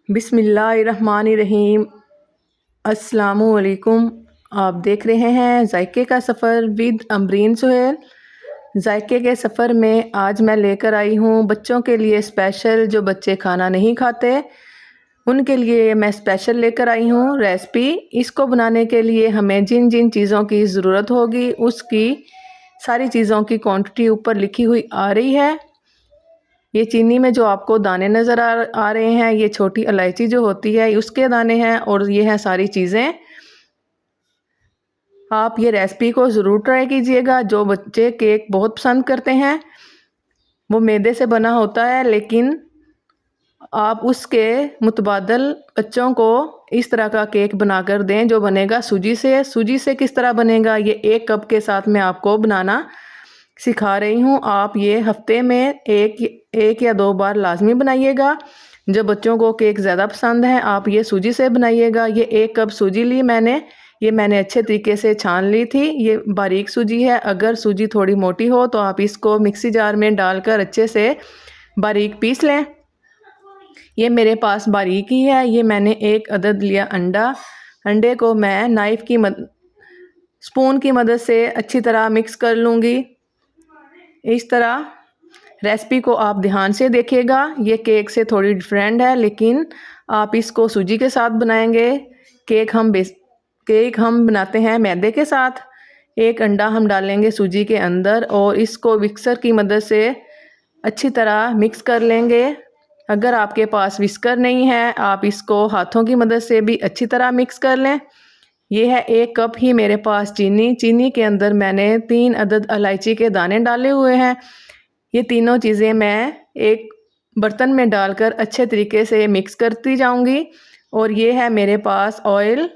बिस्मिल्लाहिर्रहमानिर्रहीम। अस्सलामुअलैकुम। आप देख रहे हैं जायके का सफ़र विद अमरीन सुहेल। जायके के सफ़र में आज मैं लेकर आई हूँ बच्चों के लिए स्पेशल, जो बच्चे खाना नहीं खाते उनके लिए मैं स्पेशल लेकर आई हूँ रेसिपी। इसको बनाने के लिए हमें जिन जिन चीज़ों की ज़रूरत होगी उसकी सारी चीज़ों की क्वांटिटी ऊपर लिखी हुई आ रही है। ये चीनी में जो आपको दाने नज़र आ रहे हैं, ये छोटी इलायची जो होती है उसके दाने हैं, और ये हैं सारी चीज़ें। आप ये रेसिपी को ज़रूर ट्राई कीजिएगा। जो बच्चे केक बहुत पसंद करते हैं, वो मैदे से बना होता है, लेकिन आप उसके मुतबादल बच्चों को इस तरह का केक बनाकर दें जो बनेगा सूजी से। सूजी से किस तरह बनेगा, ये 1 कप के साथ मैं आपको बनाना सिखा रही हूँ। आप ये हफ्ते में एक या 2 बार लाजमी बनाइएगा। जो बच्चों को केक ज़्यादा पसंद है, आप ये सूजी से बनाइएगा। ये 1 कप सूजी ली मैंने, ये मैंने अच्छे तरीके से छान ली थी। ये बारीक सूजी है। अगर सूजी थोड़ी मोटी हो तो आप इसको मिक्सी जार में डालकर अच्छे से बारीक पीस लें। ये मेरे पास बारीक ही है। ये मैंने 1 अदद लिया अंडा। अंडे को मैं नाइफ़ की स्पून की मदद से अच्छी तरह मिक्स कर लूँगी। इस तरह रेसिपी को आप ध्यान से देखिएगा। ये केक से थोड़ी डिफरेंट है, लेकिन आप इसको सूजी के साथ बनाएंगे। केक हम बनाते हैं मैदे के साथ। 1 अंडा हम डालेंगे सूजी के अंदर और इसको विस्कर की मदद से अच्छी तरह मिक्स कर लेंगे। अगर आपके पास विस्कर नहीं है, आप इसको हाथों की मदद से भी अच्छी तरह मिक्स कर लें। ये है 1 कप ही मेरे पास चीनी। चीनी के अंदर मैंने 3 अदद इलायची के दाने डाले हुए हैं। ये तीनों चीज़ें मैं एक बर्तन में डालकर अच्छे तरीके से मिक्स करती जाऊंगी। और ये है मेरे पास ऑयल,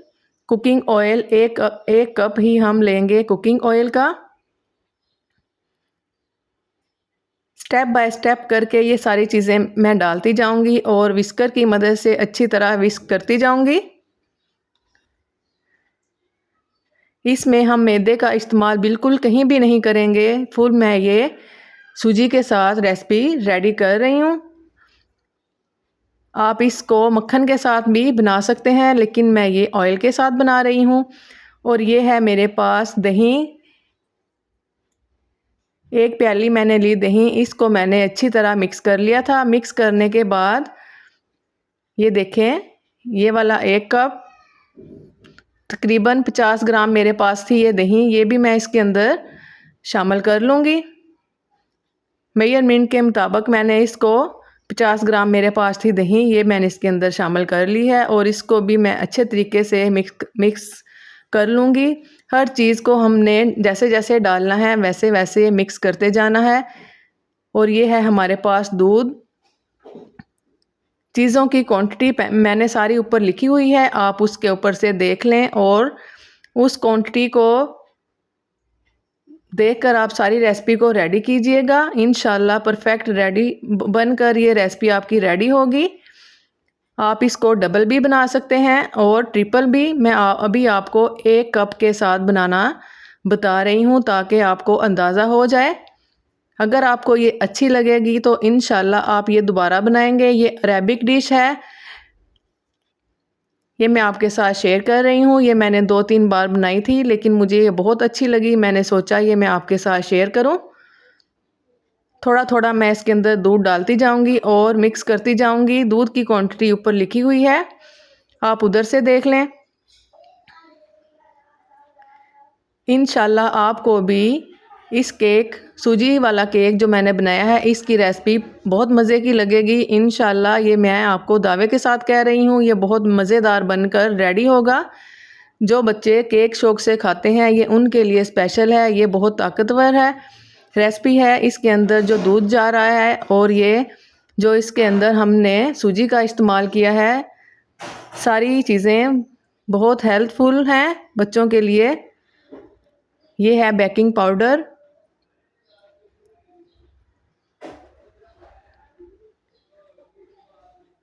कुकिंग ऑयल। एक कप ही हम लेंगे कुकिंग ऑयल का। स्टेप बाय स्टेप करके ये सारी चीज़ें मैं डालती जाऊंगी और विस्कर की मदद से अच्छी तरह विस्क करती जाऊंगी। इसमें हम मैदे का इस्तेमाल बिल्कुल कहीं भी नहीं करेंगे। फुल मैं ये सूजी के साथ रेसिपी रेडी कर रही हूँ। आप इसको मक्खन के साथ भी बना सकते हैं, लेकिन मैं ये ऑयल के साथ बना रही हूँ। और ये है मेरे पास दही। 1 प्याली मैंने ली दही। इसको मैंने अच्छी तरह मिक्स कर लिया था। मिक्स करने के बाद ये देखें, ये वाला 1 कप तकरीबन 50 ग्राम मेरे पास थी ये दही। ये भी मैं इसके अंदर शामिल कर लूँगी। मेजरमेंट के मुताबिक मैंने इसको 50 ग्राम मेरे पास थी दही, ये मैंने इसके अंदर शामिल कर ली है। और इसको भी मैं अच्छे तरीके से मिक्स कर लूँगी। हर चीज़ को हमने जैसे जैसे डालना है वैसे वैसे मिक्स करते जाना है। और ये है हमारे पास दूध। चीज़ों की क्वांटिटी मैंने सारी ऊपर लिखी हुई है, आप उसके ऊपर से देख लें और उस क्वांटिटी को देखकर आप सारी रेसिपी को रेडी कीजिएगा। इंशाल्लाह परफेक्ट रेडी बनकर ये रेसिपी आपकी रेडी होगी। आप इसको डबल भी बना सकते हैं और ट्रिपल भी। मैं अभी आपको 1 कप के साथ बनाना बता रही हूँ ताकि आपको अंदाज़ा हो जाए। अगर आपको ये अच्छी लगेगी तो इंशाल्लाह आप ये दोबारा बनाएंगे। ये अरेबिक डिश है, ये मैं आपके साथ शेयर कर रही हूँ। ये मैंने 2-3 बार बनाई थी, लेकिन मुझे ये बहुत अच्छी लगी। मैंने सोचा ये मैं आपके साथ शेयर करूँ। थोड़ा थोड़ा मैं इसके अंदर दूध डालती जाऊंगी और मिक्स करती जाऊंगी। दूध की क्वांटिटी ऊपर लिखी हुई है, आप उधर से देख लें। इंशाल्लाह आपको भी इस सूजी वाला केक जो मैंने बनाया है, इसकी रेसिपी बहुत मज़े की लगेगी। इंशाल्लाह ये मैं आपको दावे के साथ कह रही हूँ, ये बहुत मज़ेदार बनकर रेडी होगा। जो बच्चे केक शौक से खाते हैं, ये उनके लिए स्पेशल है। ये बहुत ताकतवर है रेसिपी है। इसके अंदर जो दूध जा रहा है और ये जो इसके अंदर हमने सूजी का इस्तेमाल किया है, सारी चीज़ें बहुत हेल्पफुल हैं बच्चों के लिए। ये है बेकिंग पाउडर।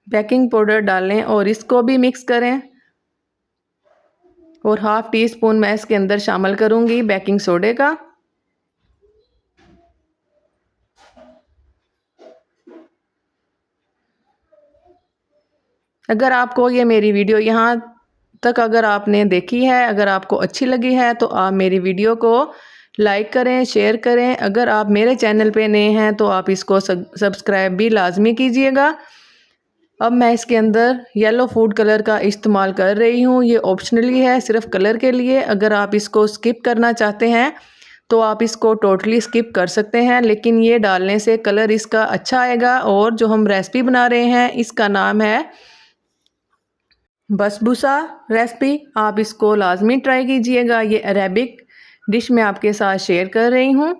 बेकिंग पाउडर डालें और इसको भी मिक्स करें। और ½ टी स्पून मैं इसके अंदर शामिल करूंगी बेकिंग सोडे का। अगर आपको ये मेरी वीडियो यहाँ तक अगर आपने देखी है, अगर आपको अच्छी लगी है तो आप मेरी वीडियो को लाइक करें, शेयर करें। अगर आप मेरे चैनल पे नए हैं तो आप इसको सब्सक्राइब भी लाजमी कीजिएगा। अब मैं इसके अंदर येलो फूड कलर का इस्तेमाल कर रही हूँ। ये ऑप्शनली है, सिर्फ कलर के लिए। अगर आप इसको स्किप करना चाहते हैं तो आप इसको टोटली स्किप कर सकते हैं, लेकिन ये डालने से कलर इसका अच्छा आएगा। और जो हम रेसिपी बना रहे हैं इसका नाम है बसबूसा रेसिपी। आप इसको लाजमी ट्राई कीजिएगा। ये अरेबिक डिश मैं आपके साथ शेयर कर रही हूँ।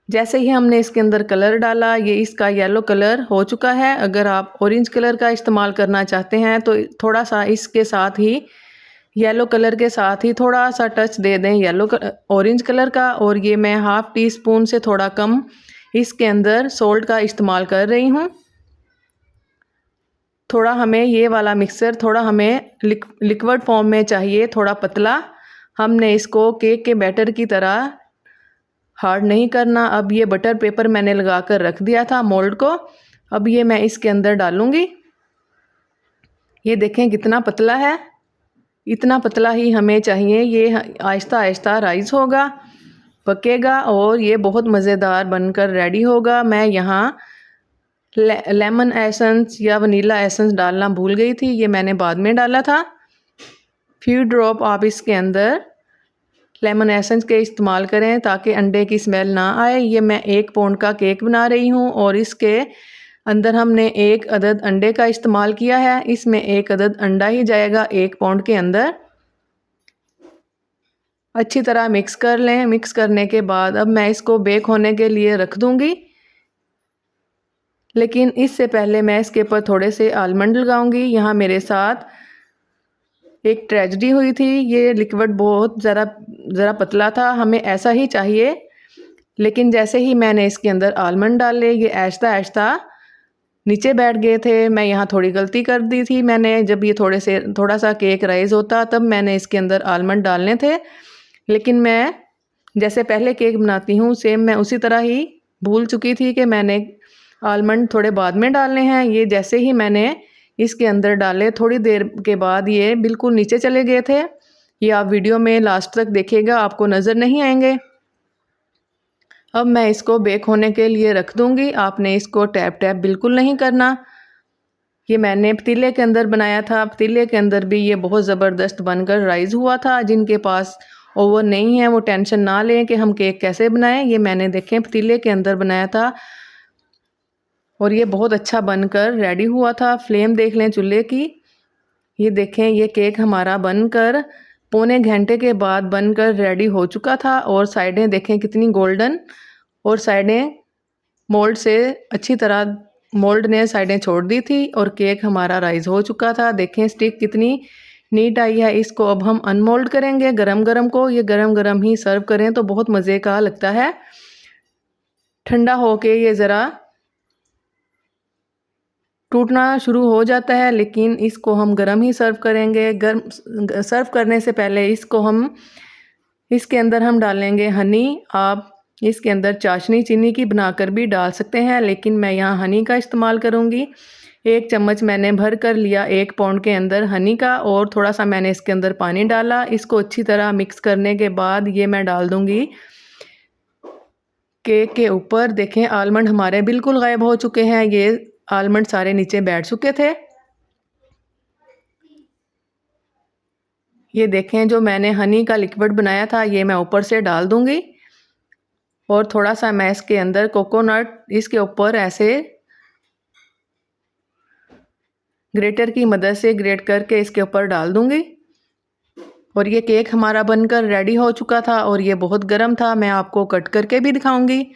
जैसे ही हमने इसके अंदर कलर डाला, ये इसका येलो कलर हो चुका है। अगर आप ऑरेंज कलर का इस्तेमाल करना चाहते हैं तो थोड़ा सा इसके साथ ही येलो कलर के साथ ही थोड़ा सा टच दे दें येलो ऑरेंज कलर का। और ये मैं हाफ़ टी स्पून से थोड़ा कम इसके अंदर सोल्ट का इस्तेमाल कर रही हूँ। थोड़ा हमें ये वाला मिक्सर थोड़ा हमें लिक्विड फॉर्म में चाहिए, थोड़ा पतला। हमने इसको केक के बैटर की तरह हार्ड नहीं करना। अब ये बटर पेपर मैंने लगा कर रख दिया था मोल्ड को। अब ये मैं इसके अंदर डालूँगी। ये देखें कितना पतला है, इतना पतला ही हमें चाहिए। ये आहिस्ता आहिस्ता राइज होगा, पकेगा और ये बहुत मज़ेदार बनकर रेडी होगा। मैं यहाँ लेमन एसेंस या वनीला एसेंस डालना भूल गई थी, ये मैंने बाद में डाला था। फ्यू ड्रॉप आप इसके अंदर लेमन एसेंस के इस्तेमाल करें ताकि अंडे की स्मेल ना आए। ये मैं 1 पाउंड का केक बना रही हूँ और इसके अंदर हमने 1 अदद अंडे का इस्तेमाल किया है। इसमें 1 अदद अंडा ही जाएगा 1 पाउंड के अंदर। अच्छी तरह मिक्स कर लें। मिक्स करने के बाद अब मैं इसको बेक होने के लिए रख दूँगी, लेकिन इससे पहले मैं इसके ऊपर थोड़े से आलमंड लगाऊंगी। यहाँ मेरे साथ एक ट्रेजेडी हुई थी। ये लिक्विड बहुत ज़रा पतला था, हमें ऐसा ही चाहिए। लेकिन जैसे ही मैंने इसके अंदर आलमंड डाले, ये आहिस्ता आहिस्ता नीचे बैठ गए थे। मैं यहाँ थोड़ी गलती कर दी थी। मैंने जब ये थोड़ा सा केक राइज होता तब मैंने इसके अंदर आलमंड डालने थे, लेकिन मैं जैसे पहले केक बनाती हूँ सेम मैं उसी तरह ही भूल चुकी थी कि मैंने आलमंड थोड़े बाद में डालने हैं। ये जैसे ही मैंने इसके अंदर डाले थोड़ी देर के बाद ये बिल्कुल नीचे चले गए थे। ये आप वीडियो में लास्ट तक देखिएगा, आपको नज़र नहीं आएंगे। अब मैं इसको बेक होने के लिए रख दूँगी। आपने इसको टैप टैप बिल्कुल नहीं करना। ये मैंने पतीले के अंदर बनाया था। पतीले के अंदर भी ये बहुत ज़बरदस्त बनकर राइज हुआ था। जिनके पास ओवन नहीं है वो टेंशन ना लें कि हम केक कैसे बनाएं। ये मैंने देखें पतीले के अंदर बनाया था और ये बहुत अच्छा बनकर रेडी हुआ था। फ्लेम देख लें चूल्हे की। ये देखें ये केक हमारा बनकर पौने घंटे के बाद बनकर रेडी हो चुका था। और साइडें देखें कितनी गोल्डन, और साइडें मोल्ड से अच्छी तरह मोल्ड ने साइडें छोड़ दी थी और केक हमारा राइज हो चुका था। देखें स्टिक कितनी नीट आई है। इसको अब हम अनमोल्ड करेंगे गरम गरम को। ये गरम गरम ही सर्व करें तो बहुत मज़े का लगता है। ठंडा होके ये ज़रा टूटना शुरू हो जाता है, लेकिन इसको हम गरम ही सर्व करेंगे। गर्म सर्व करने से पहले इसके अंदर हम डालेंगे हनी। आप इसके अंदर चाशनी चीनी की बनाकर भी डाल सकते हैं, लेकिन मैं यहाँ हनी का इस्तेमाल करूँगी। 1 चम्मच मैंने भर कर लिया 1 पाउंड के अंदर हनी का, और थोड़ा सा मैंने इसके अंदर पानी डाला। इसको अच्छी तरह मिक्स करने के बाद ये मैं डाल दूँगी केक के ऊपर। देखें आलमंड हमारे बिल्कुल गायब हो चुके हैं। ये आलमंड सारे नीचे बैठ चुके थे। ये देखें जो मैंने हनी का लिक्विड बनाया था ये मैं ऊपर से डाल दूँगी, और थोड़ा सा मैं इसके अंदर कोकोनट इसके ऊपर ऐसे ग्रेटर की मदद से ग्रेट करके इसके ऊपर डाल दूँगी। और ये केक हमारा बनकर रेडी हो चुका था और ये बहुत गर्म था। मैं आपको कट करके भी दिखाऊंगी।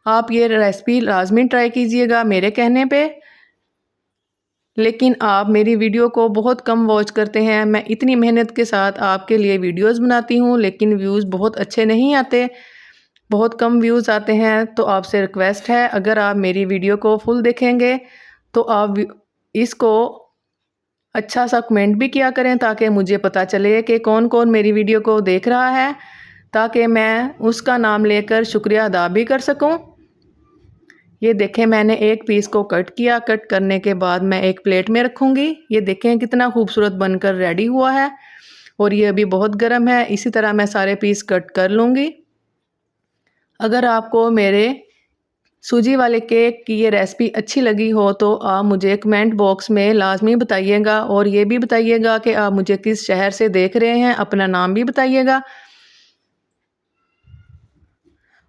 आप ये रेसिपी लाजमी ट्राई कीजिएगा मेरे कहने पे। लेकिन आप मेरी वीडियो को बहुत कम वॉच करते हैं। मैं इतनी मेहनत के साथ आपके लिए वीडियोस बनाती हूँ, लेकिन व्यूज़ बहुत अच्छे नहीं आते, बहुत कम व्यूज़ आते हैं। तो आपसे रिक्वेस्ट है, अगर आप मेरी वीडियो को फुल देखेंगे तो आप इसको अच्छा सा कमेंट भी किया करें, ताकि मुझे पता चले कि कौन कौन मेरी वीडियो को देख रहा है, ताकि मैं उसका नाम लेकर शुक्रिया अदा भी कर सकूं। ये देखें मैंने एक पीस को कट किया। कट करने के बाद मैं एक प्लेट में रखूँगी। ये देखें कितना खूबसूरत बनकर रेडी हुआ है और ये अभी बहुत गर्म है। इसी तरह मैं सारे पीस कट कर लूँगी। अगर आपको मेरे सूजी वाले केक की ये रेसिपी अच्छी लगी हो तो आप मुझे कमेंट बॉक्स में लाजमी बताइएगा और ये भी बताइएगा कि आप मुझे किस शहर से देख रहे हैं, अपना नाम भी बताइएगा।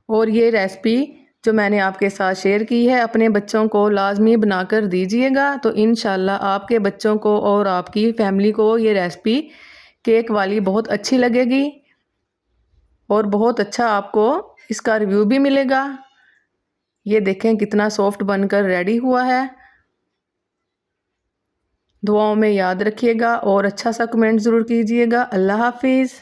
और ये रेसिपी जो मैंने आपके साथ शेयर की है अपने बच्चों को लाजमी बनाकर दीजिएगा, तो इंशाल्लाह आपके बच्चों को और आपकी फैमिली को ये रेसिपी केक वाली बहुत अच्छी लगेगी और बहुत अच्छा आपको इसका रिव्यू भी मिलेगा। ये देखें कितना सॉफ्ट बनकर रेडी हुआ है। दुआओं में याद रखिएगा और अच्छा सा कमेंट ज़रूर कीजिएगा। अल्लाह हाफिज़।